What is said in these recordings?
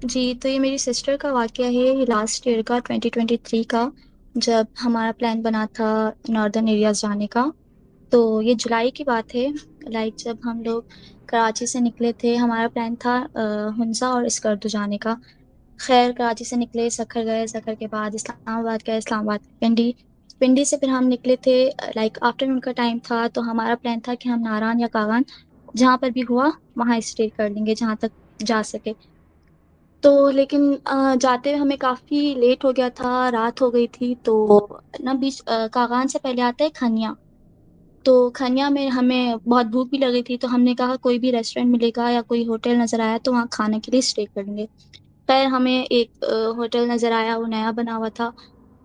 جی، تو یہ میری سسٹر کا واقعہ ہے، یہ لاسٹ ایئر کا 2023 کا، جب ہمارا پلان بنا تھا ناردرن ایریاز جانے کا۔ تو یہ جولائی کی بات ہے، جب ہم لوگ کراچی سے نکلے تھے، ہمارا پلان تھا ہنزا اور اسکردو جانے کا۔ خیر کراچی سے نکلے، سکھر گئے، سکھر کے بعد اسلام آباد گئے، اسلام آباد پنڈی، پنڈی سے پھر ہم نکلے تھے آفٹر نون کا ٹائم تھا، تو ہمارا پلان تھا کہ ہم ناران یا کاغان جہاں پر بھی ہوا وہاں اسٹے کر لیں گے جہاں تک جا سکے۔ تو لیکن جاتے ہوئے ہمیں کافی لیٹ ہو گیا تھا، رات ہو گئی تھی، تو نا بیچ کاغان سے پہلے آتا ہے کھنیا۔ تو کھنیا میں ہمیں بہت بھوک بھی لگی تھی، تو ہم نے کہا کوئی بھی ریسٹورینٹ ملے گا یا کوئی ہوٹل نظر آیا تو وہاں کھانے کے لیے اسٹے کر لیں گے۔ خیر ہمیں ایک ہوٹل نظر آیا، وہ نیا بنا ہوا تھا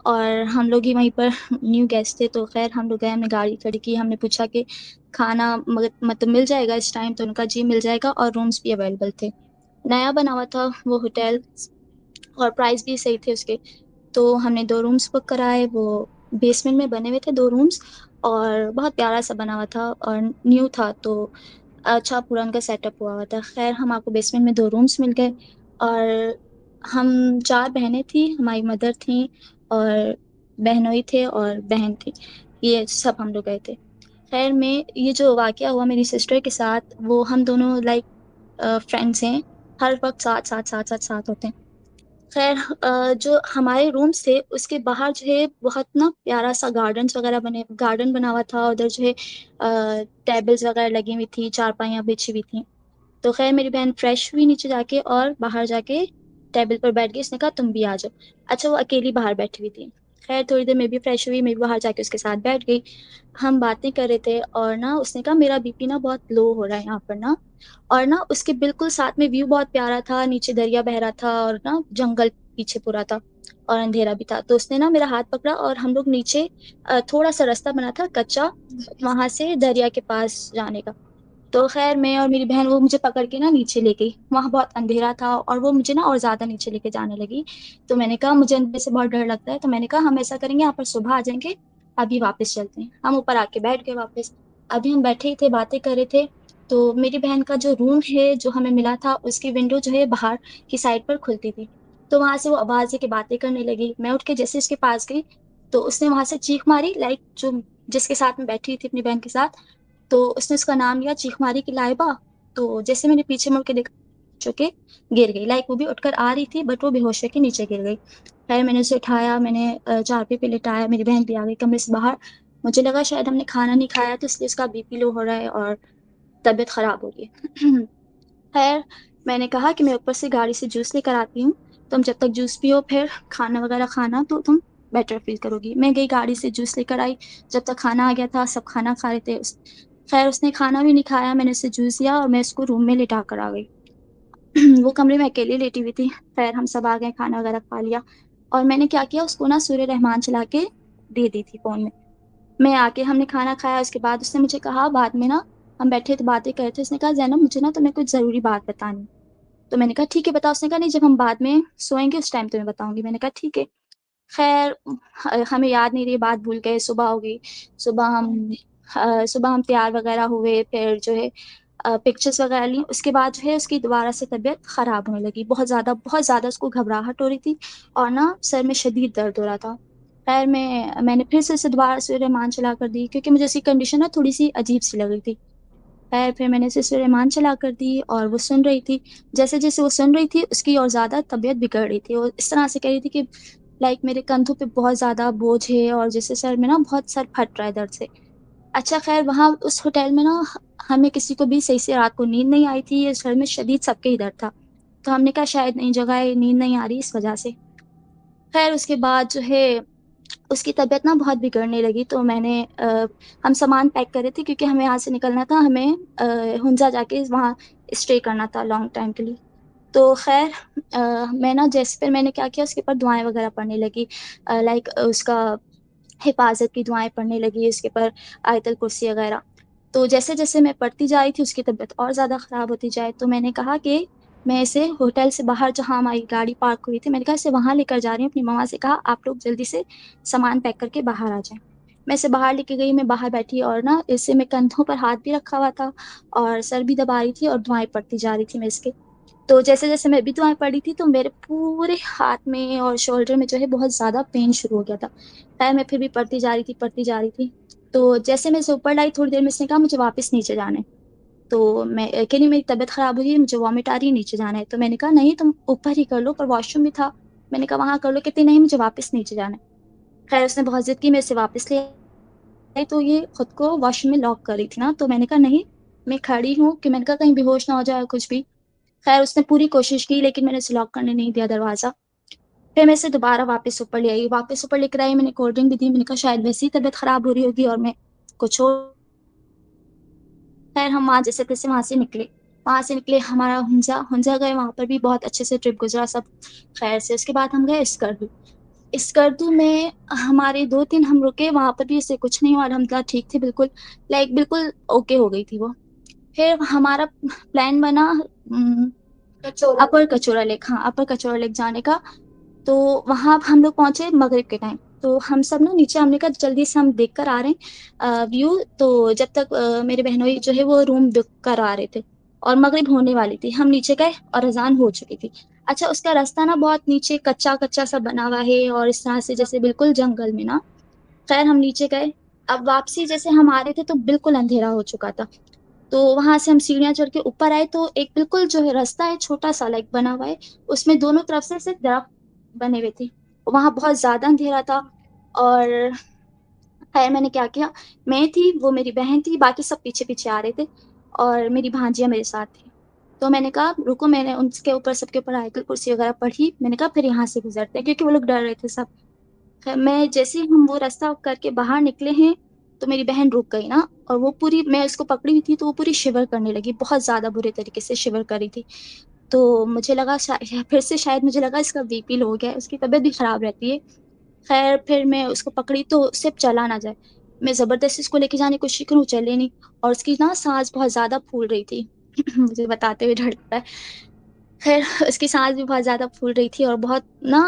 اور ہم لوگ ہی وہیں پر نیو گیسٹ تھے، تو خیر ہم لوگ گئے، ہم نے گاڑی کھڑی کی، ہم نے پوچھا کہ کھانا مطلب مل جائے گا اس ٹائم، تو ان کا جی مل جائے گا، اور رومس بھی اویلیبل تھے۔ نیا بنا ہوا تھا وہ ہوٹل، اور پرائز بھی صحیح تھے اس کے۔ تو ہم نے 2 رومس بک کرائے، وہ بیسمنٹ میں بنے ہوئے تھے 2 رومس، اور بہت پیارا سا بنا ہوا تھا اور نیو تھا، تو اچھا پورا ان کا سیٹ اپ ہوا ہوا تھا۔ خیر ہم آپ کو بیسمنٹ میں 2 رومس مل گئے، اور ہم 4 بہنیں تھیں، ہماری مدر تھیں، اور بہنوئی تھے اور بہن تھی، یہ سب ہم لوگ گئے تھے۔ خیر میں یہ جو واقعہ ہوا میری سسٹر کے ساتھ، وہ ہم دونوں فرینڈس ہیں، ہر وقت ساتھ ساتھ ساتھ ساتھ ساتھ ہوتے ہیں۔ خیر جو ہمارے رومس تھے اس کے باہر جو ہے بہت نا پیارا سا گارڈن بنا ہوا تھا، ادھر جو ہے ٹیبلز وغیرہ لگی ہوئی تھی، چارپائیاں بچھی ہوئی تھیں۔ تو خیر میری بہن فریش ہوئی نیچے جا کے، اور باہر جا کے ٹیبل پر بیٹھ گئی، اس نے کہا تم بھی آ جاؤ۔ اچھا وہ اکیلی باہر بیٹھی ہوئی تھی۔ خیر تھوڑی دیر میں بھی فریش ہوئی، میں بھی باہر جا کے اس کے ساتھ بیٹھ گئی، ہم باتیں کر رہے تھے، اور نا اس نے کہا میرا بی پی نا بہت لو ہو رہا ہے یہاں پر نا، اور نا اس کے بالکل ساتھ میں ویو بہت پیارا تھا، نیچے دریا بہ رہا تھا، اور نا جنگل پیچھے پورا تھا، اور اندھیرا بھی تھا۔ تو اس نے نا میرا ہاتھ پکڑا، اور ہم لوگ نیچے تھوڑا سا راستہ بنا تھا کچا وہاں سے دریا کے پاس جانے کا۔ تو خیر میں اور میری بہن وہ مجھے پکڑ کے نا نیچے لے گئی، وہاں بہت اندھیرا تھا، اور وہ مجھے نا اور زیادہ نیچے لے کے جانے لگی۔ تو میں نے کہا مجھے اندھیرے سے بہت ڈر لگتا ہے، تو میں نے کہا ہم ایسا کریں گے یہاں پر صبح آ جائیں گے، ابھی واپس چلتے ہیں۔ ہم اوپر آ کے بیٹھ گئے واپس، ابھی ہم بیٹھے ہی تھے باتیں کر رہے تھے، تو میری بہن کا جو روم ہے جو ہمیں ملا تھا اس کی ونڈو جو ہے باہر کی سائڈ پر کھلتی تھی، تو وہاں سے وہ آواز دے کے باتیں کرنے لگی۔ میں اٹھ کے جیسے اس کے پاس گئی، تو اس نے وہاں سے چیخ ماری، جو جس کے ساتھ میں بیٹھی تھی اپنی بہن کے ساتھ، تو اس نے اس کا نام لیا، چیخ ماری کہ لائبہ۔ تو جیسے میں نے پیچھے مڑ کے دیکھا چکے گر گئی، وہ بھی اٹھ کر آ رہی تھی بٹ وہ بے ہوش ہو کے نیچے گر گئی۔ خیر میں نے اسے اٹھایا، میں نے چارپے پہ لٹایا، میری بہن بھی آ گئی کمرے سے باہر۔ مجھے لگا شاید ہم نے کھانا نہیں کھایا تو اس لیے اس کا بی پی لو ہو رہا ہے اور طبیعت خراب ہو گئی ہے۔ خیر میں نے کہا کہ میں اوپر سے گاڑی سے جوس لے کر آتی ہوں، تم جب تک جوس پیو پھر کھانا وغیرہ کھانا تو تم بیٹر فیل کرو گی۔ میں گئی گاڑی سے جوس لے کر آئی، جب تک کھانا آ گیا تھا سب کھانا کھا رہے تھے۔ خیر اس نے کھانا بھی نہیں کھایا، میں نے اسے جوس دیا اور میں اس کو روم میں لٹا کر آ گئی۔ وہ کمرے میں اکیلی لیٹی ہوئی تھی۔ خیر ہم سب آ گئے، کھانا وغیرہ کھا لیا، اور میں نے کیا کیا، اس کو نا سورہ رحمان چلا کے دے دی تھی فون میں۔ میں آ کے ہم نے کھانا کھایا، اس کے بعد اس نے مجھے کہا بعد میں نا، ہم بیٹھے تو باتیں کرتے، اس نے کہا زینب مجھے نا تمہیں کچھ ضروری بات بتانی۔ تو میں نے کہا ٹھیک ہے بتاؤ۔ اس نے کہا نہیں جب ہم بعد میں سوئیں گے اس ٹائم تمہیں بتاؤں گی۔ میں نے کہا ٹھیک ہے۔ خیر ہمیں یاد نہیں رہی، بات بھول گئے، صبح ہو گئی۔ صبح ہم تیار وغیرہ ہوئے، پھر جو ہے پکچرس وغیرہ لی، اس کے بعد جو ہے اس کی دوبارہ سے طبیعت خراب ہونے لگی، بہت زیادہ اس کو گھبراہٹ ہو رہی تھی، اور نا سر میں شدید درد ہو رہا تھا۔ خیر میں نے پھر سے اسے دوبارہ سورہ رحمان چلا کر دی، کیونکہ مجھے اس کی کنڈیشن نا تھوڑی سی عجیب سی لگ رہی تھی۔ خیر پھر میں نے اسے سورہ رحمان چلا کر دی، اور وہ سن رہی تھی۔ جیسے جیسے وہ سن رہی تھی اس کی اور زیادہ طبیعت بگڑ رہی تھی، وہ اس طرح سے کہہ رہی تھی کہ میرے کندھوں پہ بہت زیادہ بوجھ ہے، اور جیسے سر میں نا بہت سر پھٹ رہا ہے درد سے۔ اچھا خیر وہاں اس ہوٹل میں نا ہمیں کسی کو بھی صحیح سے رات کو نیند نہیں آئی تھی، یہ سر میں شدید سب کے ہی درد تھا، تو ہم نے کہا شاید نئی جگہ ہے، نیند نہیں آ رہی اس وجہ سے۔ خیر اس کے بعد جو ہے اس کی طبیعت نا بہت بگڑنے لگی، تو میں نے ہم سامان پیک کر رہے تھے کیونکہ ہمیں یہاں سے نکلنا تھا، ہمیں ہنزا جا کے وہاں اسٹے کرنا تھا لانگ ٹائم کے لیے۔ تو خیر میں نا جیسے پھر میں نے کیا کیا، اس کے اوپر دعائیں وغیرہ پڑھنے لگی، اس کا حفاظت کی دعائیں پڑھنے لگی، اس کے اوپر آیت الکرسی وغیرہ۔ تو جیسے جیسے میں پڑھتی جا رہی تھی اس کی طبیعت اور زیادہ خراب ہوتی جائے، تو میں نے کہا کہ میں اسے ہوٹل سے باہر جہاں ہماری گاڑی پارک ہوئی تھی، میں نے کہا اسے وہاں لے کر جا رہی ہوں۔ اپنی ماما سے کہا آپ لوگ جلدی سے سامان پیک کر کے باہر آ جائیں۔ میں اسے باہر لے کے گئی، میں باہر بیٹھی، اور نا اسے میں کندھوں پر ہاتھ بھی رکھا ہوا تھا اور سر بھی دبا رہی تھی اور دعائیں پڑھتی جا رہی تھی میں اس کے۔ تو جیسے جیسے میں بھی دعائیں پڑھی تھی تو میرے پورے ہاتھ میں اور شولڈر میں جو ہے بہت زیادہ پین شروع ہو گیا تھا. خیر میں پھر بھی پڑھتی جا رہی تھی پڑھتی جا رہی تھی. تو جیسے میں سے اوپر لائی تھوڑی دیر میں اس نے کہا مجھے واپس نیچے جانا ہے. تو میں کہ نہیں میری طبیعت خراب ہو رہی ہے, مجھے وامٹ آ رہی ہے, نیچے جانا ہے. تو میں نے کہا نہیں تم اوپر ہی کر لو, پر واش روم بھی تھا. میں نے کہا وہاں کر لو, کہتی نہیں مجھے واپس نیچے جانا ہے. خیر اس نے بہت ضد کی, میرے سے واپس لے آئی. تو یہ خود کو واش روم میں لاک کر رہی تھی نا, تو میں نے کہا نہیں میں کھڑی ہوں, کہ میں نے کہا کہیں بے ہوش نہ ہو جائے کچھ بھی. خیر اس نے پوری کوشش کی لیکن میں نے اسے لاک کرنے نہیں دیا دروازہ. پھر میں اسے دوبارہ واپس اوپر لے آئی, واپس اوپر لے کر آئی. میں نے کولڈ ڈرنک بھی دی, میں نے کہا شاید ویسی ہی طبیعت خراب ہو رہی ہوگی اور میں کچھ اور. خیر ہم وہاں جیسے تیسے وہاں سے نکلے ہمارا ہنزا گئے, وہاں پر بھی بہت اچھے سے ٹرپ گزرا سب خیر سے. اس کے بعد ہم گئے اسکردو میں ہمارے 2 دن ہم رکے, وہاں پر بھی اسے کچھ نہیں ہوا, الحمدللہ ٹھیک تھے بالکل, بالکل اوکے ہو گئی تھی وہ. پھر ہمارا پلان بنا اپر کچورا لیک, ہاں اپر کچورا لیک جانے کا. تو وہاں ہم لوگ پہنچے مغرب کے ٹائم. تو ہم سب نا نیچے, ہم نے کہا جلدی سے ہم دیکھ کر آ رہے ہیں ویو. تو جب تک میرے بہنوئی جو ہے وہ روم بک کرا رہے تھے اور مغرب ہونے والی تھی, ہم نیچے گئے اور اذان ہو چکی تھی. اچھا اس کا راستہ نا بہت نیچے کچا کچا سا بنا ہوا ہے, اور اس طرح سے جیسے بالکل جنگل میں نا. خیر ہم نیچے گئے, اب واپسی جیسے ہم آ رہے تھے تو بالکل اندھیرا ہو چکا تھا. تو وہاں سے ہم سیڑھیاں چڑھ کے اوپر آئے, تو ایک بالکل جو ہے راستہ ہے چھوٹا سا لائک بنا ہوا ہے, اس میں دونوں طرف سے صرف درخت بنے ہوئے تھے. وہاں بہت زیادہ اندھیرا تھا. اور خیر میں نے کیا کیا, میں تھی, وہ میری بہن تھی, باقی سب پیچھے پیچھے آ رہے تھے, اور میری بھانجیاں میرے ساتھ تھی. تو میں نے کہا رکو, میں نے ان کے اوپر سب کے اوپر آیت الکرسی وغیرہ پڑھی. میں نے کہا پھر یہاں سے گزرتے ہیں, کیونکہ وہ لوگ ڈر رہے تھے سب. میں جیسے ہی ہم وہ راستہ کر کے باہر نکلے ہیں تو میری بہن رک گئی نا, اور وہ پوری, میں اس کو پکڑی ہوئی تھی تو وہ پوری شیور کرنے لگی, بہت زیادہ برے طریقے سے شیور کر رہی تھی. تو مجھے لگا پھر سے شاید مجھے لگا اس کا بی پی لو ہو گیا ہے, اس کی طبیعت بھی خراب رہتی ہے. خیر پھر میں اس کو پکڑی تو صرف چلا نہ جائے, میں زبردستی اس کو لے کے جانے کی کوشش کروں, چلے نہیں. اور اس کی نا سانس بہت زیادہ پھول رہی تھی مجھے بتاتے ہوئے ڈر لگتا ہے. خیر اس کی سانس بھی بہت زیادہ پھول رہی تھی, اور بہت نا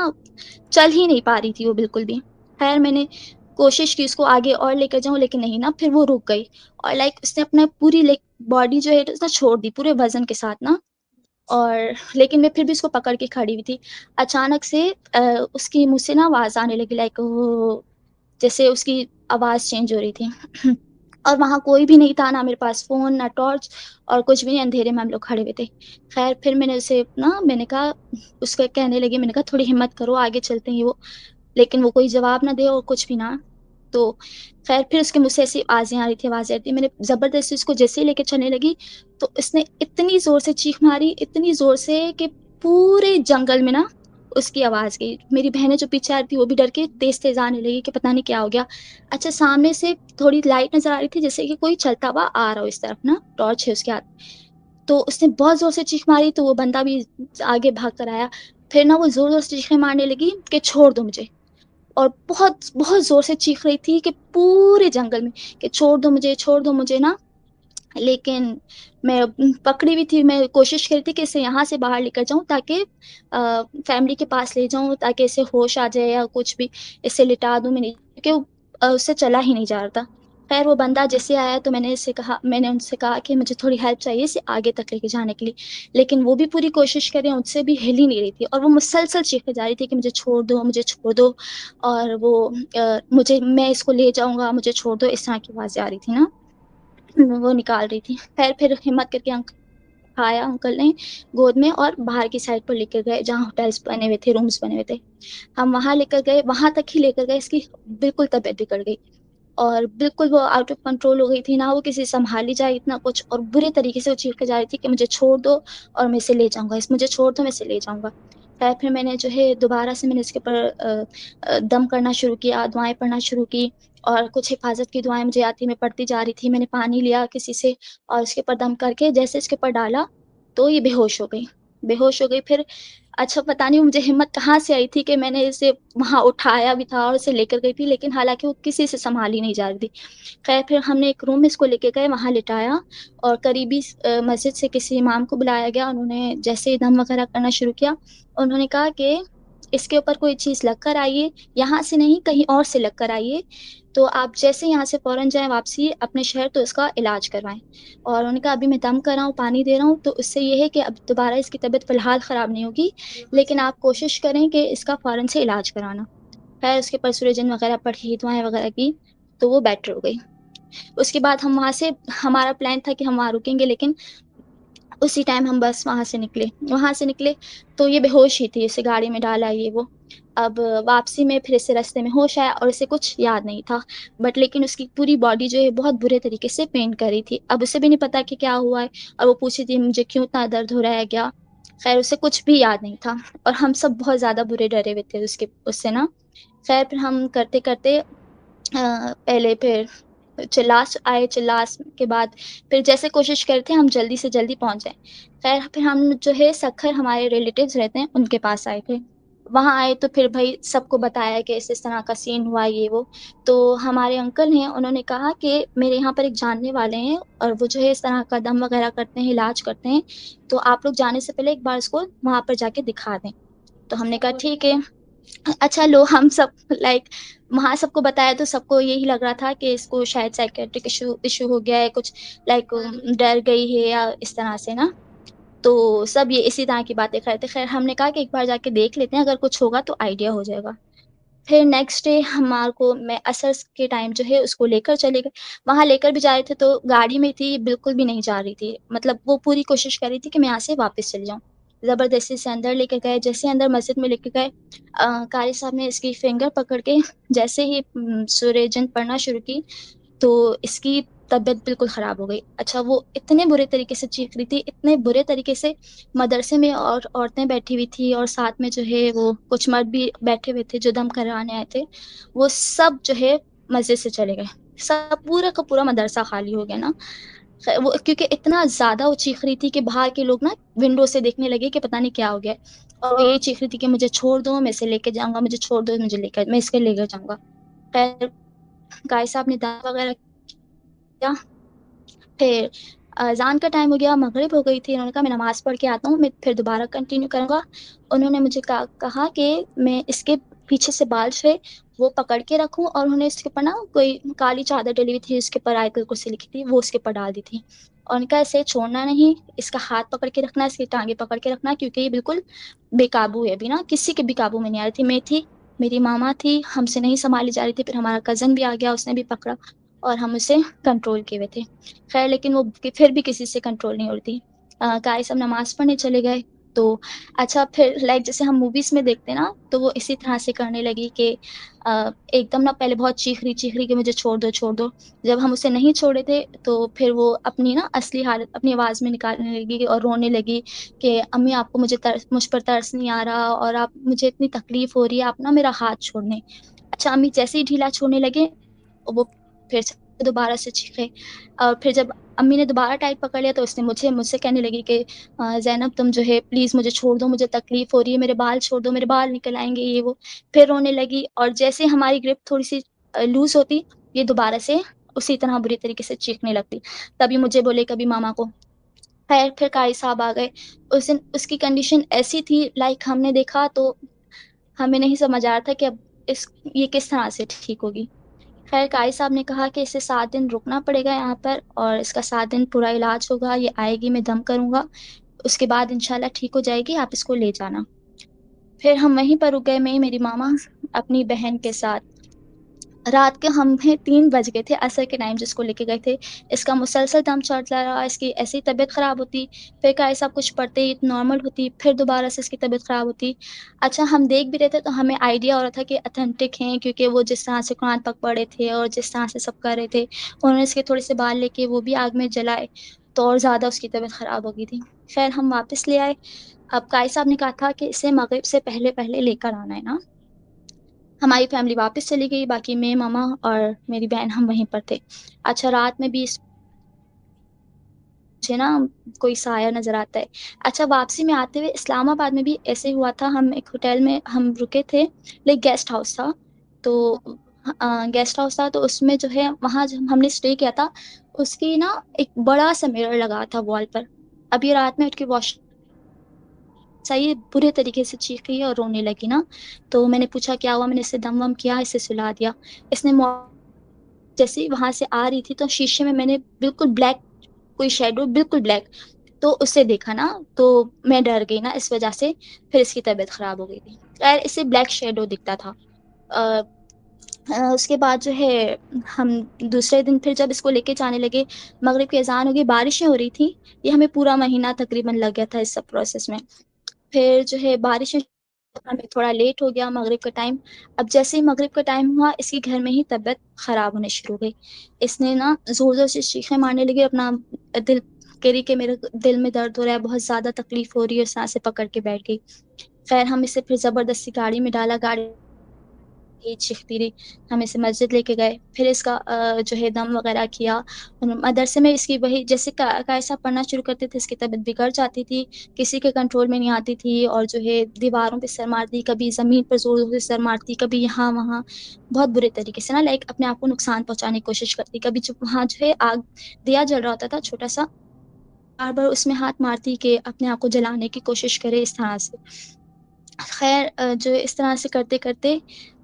چل ہی نہیں پا رہی تھی وہ بالکل بھی. خیر میں نے کوشش کی اس کو آگے اور لے کر جاؤں, لیکن نہیں نا, پھر وہ رک گئی. اور اس نے اپنا پوری باڈی جو ہے اس نے چھوڑ دی پورے وزن کے ساتھ نا. اور لیکن میں پھر بھی اس کو پکڑ کے کھڑی ہوئی تھی. اچانک سے اس کی منہ سے نا آواز آنے لگی, جیسے اس کی آواز چینج ہو رہی تھی. اور وہاں کوئی بھی نہیں تھا, نہ میرے پاس فون, نہ ٹارچ, اور کچھ بھی نہیں, اندھیرے میں ہم لوگ کھڑے ہوئے تھے. خیر پھر میں نے اسے نا, میں نے کہا اس کو کہنے لگی, میں نے کہا تھوڑی ہمت کرو آگے چلتے ہیں وہ, لیکن وہ کوئی جواب نہ دے اور کچھ بھی نہ. تو خیر پھر اس کے منہ سے ایسی آوازیں آ رہی تھی, آوازیں آ رہی تھی. میں نے زبردستی اس کو جیسے ہی لے کے چلنے لگی تو اس نے اتنی زور سے چیخ ماری, اتنی زور سے کہ پورے جنگل میں نا اس کی آواز گئی. میری بہنیں جو پیچھے آ رہی تھی وہ بھی ڈر کے تیز تیز آنے لگی کہ پتہ نہیں کیا ہو گیا. اچھا سامنے سے تھوڑی لائٹ نظر آ رہی تھی, جیسے کہ کوئی چلتا ہوا آ رہا ہو اس طرف نا, ٹارچ ہے اس کے ہاتھ. تو اس نے بہت زور سے چیخ ماری, تو وہ بندہ بھی آگے بھاگ کر آیا. پھر نا وہ زور زور سے چیخیں مارنے لگی کہ چھوڑ دو مجھے, اور بہت بہت زور سے چیخ رہی تھی کہ پورے جنگل میں کہ چھوڑ دو مجھے, چھوڑ دو مجھے نا. لیکن میں پکڑی ہوئی تھی, میں کوشش کر رہی تھی کہ اسے یہاں سے باہر لے کر جاؤں تاکہ فیملی کے پاس لے جاؤں, تاکہ اسے ہوش آ جائے یا کچھ بھی, اسے لٹا دوں میں نہیں, کیونکہ اس سے چلا ہی نہیں جا رہا تھا. خیر وہ بندہ جیسے آیا تو میں نے ان سے کہا کہ مجھے تھوڑی ہیلپ چاہیے اسے آگے تک لے کے جانے کے لیے. لیکن وہ بھی پوری کوشش کریں, ان سے بھی ہل ہی نہیں رہی تھی, اور وہ مسلسل چیخے جا رہی تھی کہ مجھے چھوڑ دو, مجھے چھوڑ دو, اور وہ میں اس کو لے جاؤں گا, مجھے چھوڑ دو, اس طرح کی آوازیں آ رہی تھی نا, وہ نکال رہی تھی. خیر پھر ہمت کر کے کھایا انکل نے گود میں, اور باہر کی سائڈ پر لے کر گئے جہاں ہوٹلس بنے ہوئے تھے, رومس بنے ہوئے تھے. ہم وہاں لے کر گئے, وہاں تک ہی لے کر گئے, اس کی بالکل طبیعت بگڑ گئی, اور بالکل وہ آؤٹ آف کنٹرول ہو گئی تھی نا, وہ کسی سنبھال لی جائے اتنا کچھ, اور برے طریقے سے وہ چیخ کے جا رہی تھی کہ مجھے چھوڑ دو اور میں اسے لے جاؤں گا, مجھے چھوڑ دو میں اسے لے جاؤں گا. خیر پھر میں نے جو ہے دوبارہ سے میں نے اس کے اوپر دم کرنا شروع کیا, دعائیں پڑھنا شروع کی, اور کچھ حفاظت کی دعائیں مجھے آتی, میں پڑھتی جا رہی تھی. میں نے پانی لیا کسی سے اور اس کے اوپر دم کر کے جیسے اس کے اوپر ڈالا تو یہ بے ہوش ہو گئی, بے ہوش ہو گئی. پھر اچھا پتا نہیں مجھے ہمت کہاں سے آئی تھی کہ میں نے اسے وہاں اٹھایا بھی تھا اور اسے لے کر گئی تھی, لیکن حالانکہ وہ کسی سے سنبھالی نہیں جا رہی تھی. خیر پھر ہم نے ایک روم میں اس کو لے کے گئے, وہاں لٹایا, اور قریبی مسجد سے کسی امام کو بلایا گیا. انہوں نے جیسے ہی دم وغیرہ کرنا شروع کیا, انہوں نے کہا کہ اس کے اوپر کوئی چیز لگ کر آئیے، یہاں سے نہیں کہیں اور سے لگ کر آئیے، تو آپ جیسے یہاں سے فوراً جائیں واپسی اپنے شہر تو اس کا علاج کروائیں۔ اور انہوں نے کہا ابھی میں دم کر رہا ہوں، پانی دے رہا ہوں، تو اس سے یہ ہے کہ اب دوبارہ اس کی طبیعت فی الحال خراب نہیں ہوگی، لیکن آپ کوشش کریں کہ اس کا فوراً سے علاج کرانا۔ خیر اس کے پرسورجن وغیرہ پڑھی، دعائیں وغیرہ کی، تو وہ بیٹر ہو گئی۔ اس کے بعد ہم وہاں سے، ہمارا پلان تھا کہ ہم وہاں رکیں گے، لیکن اسی ٹائم ہم بس وہاں سے نکلے تو یہ بے ہوش ہی تھی، اسے گاڑی میں ڈالا یہ وہ۔ اب واپسی میں پھر اسے راستے میں ہوش آیا اور اسے کچھ یاد نہیں تھا، بٹ لیکن اس کی پوری باڈی جو ہے بہت برے طریقے سے پین کر رہی تھی۔ اب اسے بھی نہیں پتا کہ کیا ہوا ہے، اور وہ پوچھی تھی مجھے کیوں اتنا درد ہو رہا ہے کیا۔ خیر اسے کچھ بھی یاد نہیں تھا، اور ہم سب بہت زیادہ برے ڈرے ہوئے تھے اس سے نا۔ خیر پھر ہم کرتے کرتے پہلے پھر چلاس آئے، چلاس کے بعد پھر جیسے کوشش کرتے ہم جلدی سے جلدی پہنچ جائیں۔ خیر پھر ہم جو ہے سکھر ہمارے ریلیٹیوز رہتے ہیں ان کے پاس آئے تھے۔ وہاں آئے تو پھر بھائی سب کو بتایا کہ اس طرح کا سین ہوا یہ وہ۔ تو ہمارے انکل ہیں، انہوں نے کہا کہ میرے یہاں پر ایک جاننے والے ہیں، اور وہ جو ہے اس طرح کا دم وغیرہ کرتے ہیں، علاج کرتے ہیں، تو آپ لوگ جانے سے پہلے ایک بار اس کو وہاں پر جا کے دکھا دیں۔ تو ہم نے کہا ٹھیک ہے۔ اچھا لو ہم سب لائک وہاں سب کو بتایا تو سب کو یہی لگ رہا تھا کہ اس کو شاید سائیکیٹرک ایشو ہو گیا ہے کچھ، لائک ڈر گئی ہے یا اس طرح سے نا۔ تو سب یہ اسی طرح کی باتیں کرتے، خیر ہم نے کہا کہ ایک بار جا کے دیکھ لیتے ہیں، اگر کچھ ہوگا تو آئیڈیا ہو جائے گا۔ پھر نیکسٹ ڈے ہمارے کو میں عصر کے ٹائم جو ہے اس کو لے کر چلے گئے۔ وہاں لے کر بھی جا رہے تھے تو گاڑی میں تھی، بالکل بھی نہیں جا رہی تھی، مطلب وہ پوری کوشش کر رہی تھی کہ میں یہاں سے واپس چل جاؤں۔ زبردستی سے اندر لے کے گئے، جیسے اندر مسجد میں لے کے گئے، قاری صاحب نے اس کی فنگر پکڑ کے جیسے ہی سورہ جن پڑھنا شروع کی تو اس کی طبیعت بالکل خراب ہو گئی۔ اچھا وہ اتنے برے طریقے سے چیخ رہی تھی، اتنے برے طریقے سے، مدرسے میں اور عورتیں بیٹھی ہوئی تھی، اور ساتھ میں جو ہے وہ کچھ مرد بھی بیٹھے ہوئے تھے جو دم کروانے آئے تھے، وہ سب جو ہے مسجد سے چلے گئے، سب پورا کا پورا مدرسہ خالی ہو گیا نا۔ وہ کیونکہ اتنا زیادہ وہ چیخ رہی تھی کہ باہر کے لوگ نا ونڈو سے دیکھنے لگے کہ پتہ نہیں کیا ہو گیا، اور وہ یہی چیخ رہی تھی کہ مجھے چھوڑ دو، میں اسے لے کے جاؤں گا، مجھے چھوڑ دو، میں اس کے لے کر جاؤں گا۔ خیر قاری صاحب نے دعا وغیرہ کیا۔ پھر اذان کا ٹائم ہو گیا، مغرب ہو گئی تھی، انہوں نے کہا میں نماز پڑھ کے آتا ہوں، میں پھر دوبارہ کنٹینیو کروں گا۔ انہوں نے مجھے کہا کہ میں اس کے پیچھے سے بال جو ہے وہ پکڑ کے رکھوں، اور انہوں نے اس کے اوپر نا کوئی کالی چادر ڈلی ہوئی تھی، اس کے اوپر آیت الکرسی لکھی تھی، وہ اس کے اوپر ڈال دی تھی، اور ان کا اسے چھوڑنا نہیں، اس کا ہاتھ پکڑ کے رکھنا، اس کی ٹانگیں پکڑ کے رکھنا، کیونکہ یہ بالکل بے قابو ہے ابھی نا، کسی کے بھی قابو میں نہیں آ رہی تھی۔ میں تھی، میری ماما تھی، ہم سے نہیں سنبھالی جا رہی تھی، پھر ہمارا کزن بھی آ گیا، اس نے بھی پکڑا، اور ہم اسے کنٹرول کیے ہوئے تھے۔ خیر لیکن وہ پھر بھی کسی سے کنٹرول نہیں ہوتی۔ قاری صاحب نماز پڑھنے چلے گئے تو اچھا پھر لائک جیسے ہم موویز میں دیکھتے نا، تو وہ اسی طرح سے کرنے لگی کہ ایک دم نا پہلے بہت چیخ رہی کہ مجھے چھوڑ دو چھوڑ دو۔ جب ہم اسے نہیں چھوڑے تھے تو پھر وہ اپنی نا اصلی حالت اپنی آواز میں نکالنے لگی اور رونے لگی کہ امی آپ کو مجھ پر ترس نہیں آ رہا، اور آپ مجھے اتنی تکلیف ہو رہی ہے، آپ نا میرا ہاتھ چھوڑنے۔ اچھا امی جیسے ہی ڈھیلا چھوڑنے لگے وہ پھر سے دوبارہ سے چیخے، اور پھر جب امی نے دوبارہ ٹائٹ پکڑ لیا تو اس نے مجھ سے کہنے لگی کہ زینب تم جو ہے پلیز مجھے چھوڑ دو، مجھے تکلیف ہو رہی ہے، میرے بال چھوڑ دو، میرے بال نکل آئیں گے یہ وہ۔ پھر رونے لگی، اور جیسے ہماری گرپ تھوڑی سی لوز ہوتی، یہ دوبارہ سے اسی طرح بری طریقے سے چیخنے لگتی، کبھی مجھے بولے کبھی ماما کو۔ خیر پھر قاری صاحب آ گئے، اس دن اس کی کنڈیشن ایسی تھی لائک ہم نے دیکھا تو ہمیں نہیں سمجھ آ رہا تھا کہ اب یہ کس طرح سے ٹھیک ہوگی۔ خیر قاری صاحب نے کہا کہ اسے 7 دن رکنا پڑے گا یہاں پر، اور اس کا 7 دن پورا علاج ہوگا، یہ آئے گی میں دم کروں گا، اس کے بعد انشاءاللہ ٹھیک ہو جائے گی، آپ اس کو لے جانا۔ پھر ہم وہیں پر رک گئے، میں میری ماما اپنی بہن کے ساتھ۔ رات کے ہمیں 3 بج گئے تھے عصر کے ٹائم جس کو لے کے گئے تھے، اس کا مسلسل دم چڑھتا رہا، اس کی ایسی طبیعت خراب ہوتی، پھر قاری صاحب کچھ پڑھتے ہی نارمل ہوتی، پھر دوبارہ سے اس کی طبیعت خراب ہوتی۔ اچھا ہم دیکھ بھی رہے تھے تو ہمیں آئیڈیا ہو رہا تھا کہ اتھینٹک ہیں، کیونکہ وہ جس طرح سے قرآن پاک پڑھے تھے اور جس طرح سے سب کر رہے تھے، انہوں نے اس کے تھوڑے سے بال لے کے وہ بھی آگ میں جلائے تو اور زیادہ اس کی طبیعت خراب ہو گئی تھی۔ خیر ہم واپس لے آئے۔ اب قاری صاحب نے کہا تھا کہ اسے مغرب سے پہلے پہلے لے کر آنا ہے نا۔ ہماری فیملی واپس چلی گئی، باقی میں ماما اور میری بہن ہم وہیں پر تھے۔ اچھا رات میں بھی مجھے نا کوئی سایہ نظر آتا ہے۔ اچھا واپسی میں آتے ہوئے اسلام آباد میں بھی ایسے ہوا تھا، ہم ایک ہوٹل میں ہم رکے تھے، لائک گیسٹ ہاؤس تھا، تو گیسٹ ہاؤس تھا تو اس میں جو ہے وہاں جب ہم نے اسٹے کیا تھا، اس کی نا ایک بڑا سا میرر لگا تھا وال پر۔ اب یہ رات میں اٹھ کے واش صحیح برے طریقے سے چیخی اور رونے لگی نا، تو میں نے پوچھا کیا ہوا، میں نے اسے دم وم کیا، اسے سلا دیا۔ اس نے جیسے ہی وہاں سے آ رہی تھی تو شیشے میں میں نے بالکل بلیک، کوئی شیڈو بالکل بلیک، تو اسے دیکھا نا، تو میں ڈر گئی نا اس وجہ سے، پھر اس کی طبیعت خراب ہو گئی تھی۔ خیر اسے بلیک شیڈو دکھتا تھا۔ اس کے بعد جو ہے ہم دوسرے دن پھر جب اس کو لے کے جانے لگے، مغرب کی اذان ہو گئی، بارشیں ہو رہی تھیں، یہ ہمیں پورا مہینہ تقریباً لگ گیا تھا اس سب پروسیس میں۔ پھر جو ہے بارشیں، ہمیں تھوڑا لیٹ ہو گیا مغرب کا ٹائم۔ اب جیسے ہی مغرب کا ٹائم ہوا، اس کی گھر میں ہی طبیعت خراب ہونے شروع ہو گئی۔ اس نے نا زور زور سے چیخیں مارنے لگی، اپنا دل کہہ رہی کہ میرے دل میں درد ہو رہا ہے، بہت زیادہ تکلیف ہو رہی ہے، سانسیں پکڑ کے بیٹھ گئی۔ خیر ہم اسے پھر زبردستی گاڑی میں ڈالا، گاڑی چیختی رہی، ہم اسے مسجد لے کے گئے، پھر اس کا جو ہے دم وغیرہ کیا۔ مدرسے میں اس کی وہی جیسے قائصہ پڑھنا شروع کرتے تھے، اس کی طبیعت بگڑ جاتی تھی، کسی کے کنٹرول میں نہیں آتی تھی، اور جو ہے دیواروں پہ سر مارتی، کبھی زمین پر زور زور سے سر مارتی، کبھی یہاں وہاں، بہت برے طریقے سے نا لائک اپنے آپ کو نقصان پہنچانے کی کوشش کرتی، کبھی جو وہاں جو ہے آگ دیا جل رہا ہوتا تھا چھوٹا سا، بار بار اس میں ہاتھ مارتی کہ اپنے آپ کو جلانے کی کوشش کرے اس طرح سے۔ خیر جو اس طرح سے کرتے کرتے،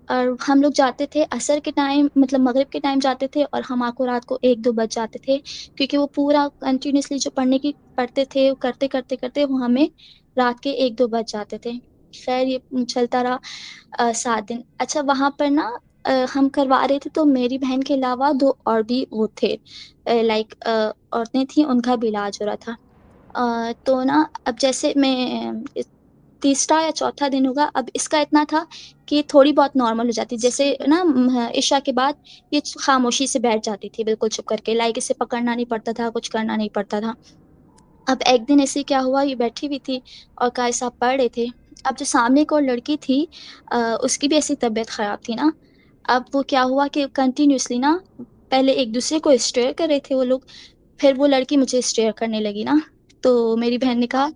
اور ہم لوگ جاتے تھے عصر کے ٹائم، مطلب مغرب کے ٹائم جاتے تھے، اور ہم کو رات کو 1-2 بج جاتے تھے، کیونکہ وہ پورا کنٹینیوسلی جو پڑھتے تھے، وہ کرتے کرتے کرتے وہ ہمیں رات کے 1-2 بج جاتے تھے۔ خیر یہ چلتا رہا 7 دن۔ اچھا وہاں پر نا ہم کروا رہے تھے، تو میری بہن کے علاوہ 2 اور بھی وہ تھے، لائک عورتیں تھیں، ان کا بھی علاج ہو رہا تھا۔ تو نا اب جیسے میں تیسرا یا چوتھا دن ہوگا، اب اس کا اتنا تھا کہ تھوڑی بہت نارمل ہو جاتی، جیسے نا عشاء کے بعد یہ خاموشی سے بیٹھ جاتی تھی بالکل چھپ کر کے، لائک اسے پکڑنا نہیں پڑتا تھا، کچھ کرنا نہیں پڑتا تھا۔ اب ایک دن ایسے کیا ہوا، یہ بیٹھی ہوئی تھی اور قاری صاحب پڑھ رہے تھے، اب جو سامنے ایک اور لڑکی تھی، اس کی بھی ایسی طبیعت خراب تھی نا، اب وہ کیا ہوا کہ کنٹینیوسلی نا پہلے ایک دوسرے کو اسٹیئر کر رہے تھے وہ لوگ، پھر وہ لڑکی مجھے اسٹیئر کرنے لگی نا، تو میری بہن نے کہا،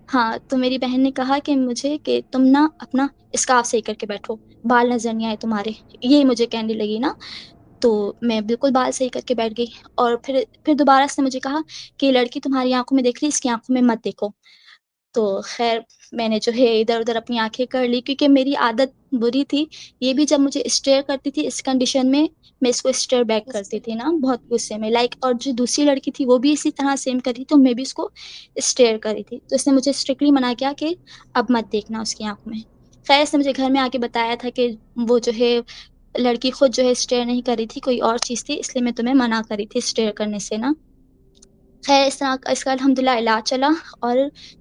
ہاں تو میری بہن نے کہا کہ مجھے کہ تم نا اپنا اسکارف صحیح کر کے بیٹھو، بال نظر نہیں آئے تمہارے، یہ مجھے کہنے لگی نا، تو میں بالکل بال صحیح کر کے بیٹھ گئی، اور پھر دوبارہ سے مجھے کہا کہ یہ لڑکی تمہاری آنکھوں میں دیکھ رہی، اس کی آنکھوں میں مت دیکھو۔ تو خیر میں نے جو ہے ادھر ادھر اپنی آنکھیں کر لی، کیونکہ میری عادت بری تھی، یہ بھی جب مجھے اسٹیئر کرتی تھی اس کنڈیشن میں اس کو اسٹیئر بیک کرتی تھی نا بہت غصے میں، لائک اور جو دوسری لڑکی تھی وہ بھی اسی طرح سیم کری، تو میں بھی اس کو اسٹیئر کری تھی، تو اس نے مجھے اسٹرکٹلی منع کیا کہ اب مت دیکھنا اس کی آنکھوں میں۔ خیر اس نے مجھے گھر میں آ کے بتایا تھا کہ وہ جو ہے لڑکی خود جو ہے اسٹیئر نہیں کری تھی، کوئی اور چیز تھی، اس لیے میں تمہیں منع کری تھی اسٹیئر کرنے سے نا۔ خیر اس طرح اس کا الحمدللہ علاج چلا، اور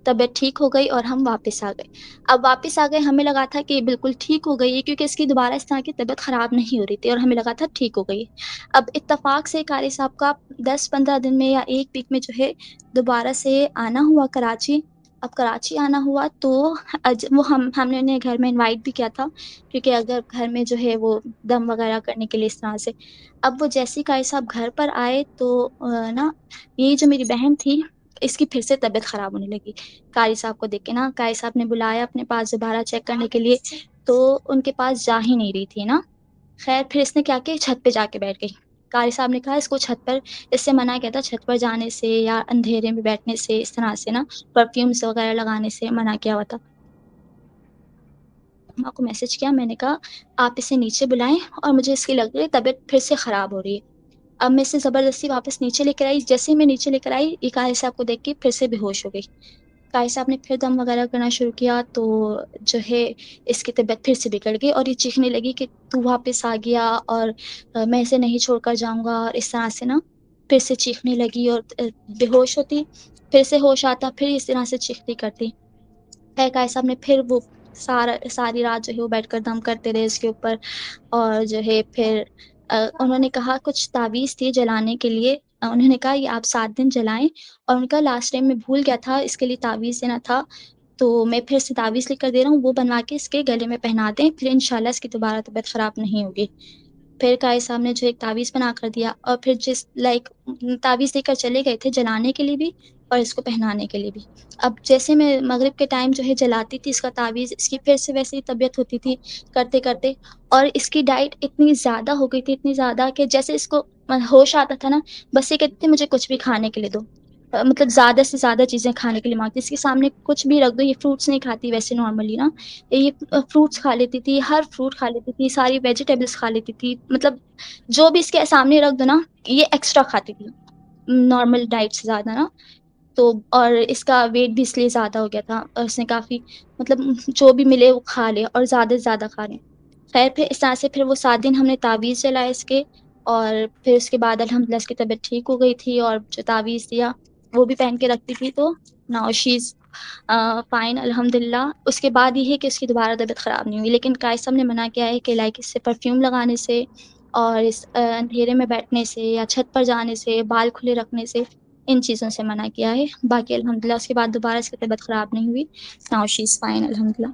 طبیعت ٹھیک ہو گئی، اور ہم واپس آ گئے۔ اب واپس آ گئے، ہمیں لگا تھا کہ بالکل ٹھیک ہو گئی ہے، کیونکہ اس کی دوبارہ اس طرح کی طبیعت خراب نہیں ہو رہی تھی، اور ہمیں لگا تھا ٹھیک ہو گئی ہے۔ اب اتفاق سے قاری صاحب کا 10-15 دن میں یا 1 ویک میں جو ہے دوبارہ سے آنا ہوا کراچی۔ اب کراچی آنا ہوا تو وہ ہم نے انہیں گھر میں انوائٹ بھی کیا تھا، کیونکہ اگر گھر میں جو ہے وہ دم وغیرہ کرنے کے لیے اس طرح سے۔ اب وہ جیسے قاری صاحب گھر پر آئے تو نا یہ جو میری بہن تھی، اس کی پھر سے طبیعت خراب ہونے لگی قاری صاحب کو دیکھ کے نا، قاری صاحب نے بلایا اپنے پاس دوبارہ چیک کرنے کے لیے، تو ان کے پاس جا ہی نہیں رہی تھی نا۔ خیر پھر اس نے کیا کہ چھت پہ جا کے بیٹھ گئی، قاری صاحب نے کہا اس کو چھت پر، اس سے منع کیا تھا چھت پر جانے سے یا اندھیرے میں بیٹھنے سے، اس طرح سے نا پرفیومس وغیرہ لگانے سے منع کیا ہوا تھا۔ ماں کو میسج کیا، میں نے کہا آپ اسے نیچے بلائیں، اور مجھے اس کی لگ رہی ہے طبیعت پھر سے خراب ہو رہی ہے۔ اب میں اسے زبردستی واپس نیچے لے کر آئی، جیسے ہی میں نیچے لے کر آئی، یہ قاری صاحب کو دیکھ کے پھر سے بے ہوش ہو گئی۔ قاری صاحب نے پھر دم وغیرہ کرنا شروع کیا، تو جو ہے اس کی طبیعت پھر سے بگڑ گئی، اور یہ چیخنے لگی کہ تو واپس آ گیا، اور میں اسے نہیں چھوڑ کر جاؤں گا، اور اس طرح سے نا پھر سے چیخنے لگی، اور بے ہوش ہوتی، پھر سے ہوش آتا، پھر اس طرح سے چیختی کرتی۔ خیر قاری صاحب نے پھر وہ ساری رات جو ہے وہ بیٹھ کر دم کرتے رہے اس کے اوپر، اور جو ہے پھر انہوں نے کہا کچھ تعویذ تھی جلانے کے لیے، انہوں نے کہا یہ آپ 7 دن جلائیں، اور ان کا لاسٹ ٹائم میں بھول گیا تھا اس کے لیے تعویذ دینا تھا، تو میں پھر سے تعویذ لکھ کر دے رہا ہوں، وہ بنوا کے اس کے گلے میں پہنا دیں، پھر انشاءاللہ اس کی دوبارہ طبیعت خراب نہیں ہوگی۔ پھر قاری صاحب نے جو ایک تعویذ بنا کر دیا، اور پھر جس لائک تعویذ دے کر چلے گئے تھے جلانے کے لیے بھی اور اس کو پہنانے کے لیے بھی۔ اب جیسے میں مغرب کے ٹائم جو ہے جلاتی تھی اس کا تعویذ، اس کی پھر سے ویسے ہی طبیعت ہوتی تھی کرتے کرتے، اور اس کی ڈائٹ اتنی زیادہ ہو گئی تھی، اتنی زیادہ کہ جیسے اس کو ہوش آتا تھا نا، بس یہ کہتی تھی مجھے کچھ بھی کھانے کے لیے دو، مطلب زیادہ سے زیادہ چیزیں کھانے کے لیے مانگتی، اس کے سامنے کچھ بھی رکھ دو یہ فروٹس نہیں کھاتی ویسے نارملی نا، یہ فروٹس کھا لیتی تھی، ہر فروٹ کھا لیتی تھی، ساری ویجیٹیبلس کھا لیتی تھی، مطلب جو بھی اس کے سامنے رکھ دو نا یہ ایکسٹرا کھاتی تھی نارمل ڈائٹ سے زیادہ نا. تو اور اس کا ویٹ بھی اس لیے زیادہ ہو گیا تھا، اور اس نے کافی مطلب جو بھی ملے وہ کھا لے اور زیادہ سے زیادہ کھا لے. خیر پھر اس طرح سے پھر وہ 7 دن ہم نے تعویذ چلائے اس کے، اور پھر اس کے بعد الحمد للہ اس کی طبیعت ٹھیک ہو گئی تھی، اور جو تعویذ دیا وہ بھی پہن کے رکھتی تھی. تو ناؤ شی از فائن الحمد للہ. اس کے بعد یہ ہے کہ اس کی دوبارہ طبیعت خراب نہیں ہوئی، لیکن قائد صاحب نے منع کیا ہے کہ لائک اس سے پرفیوم لگانے سے اور اس اندھیرے میں بیٹھنے سے یا چھت پر جانے سے بال کھلے رکھنے سے، ان چیزوں سے منع کیا ہے. باقی الحمد للہ اس کے بعد دوبارہ اس کی طبیعت خراب نہیں ہوئی. ناؤ شی از فائن الحمد للہ.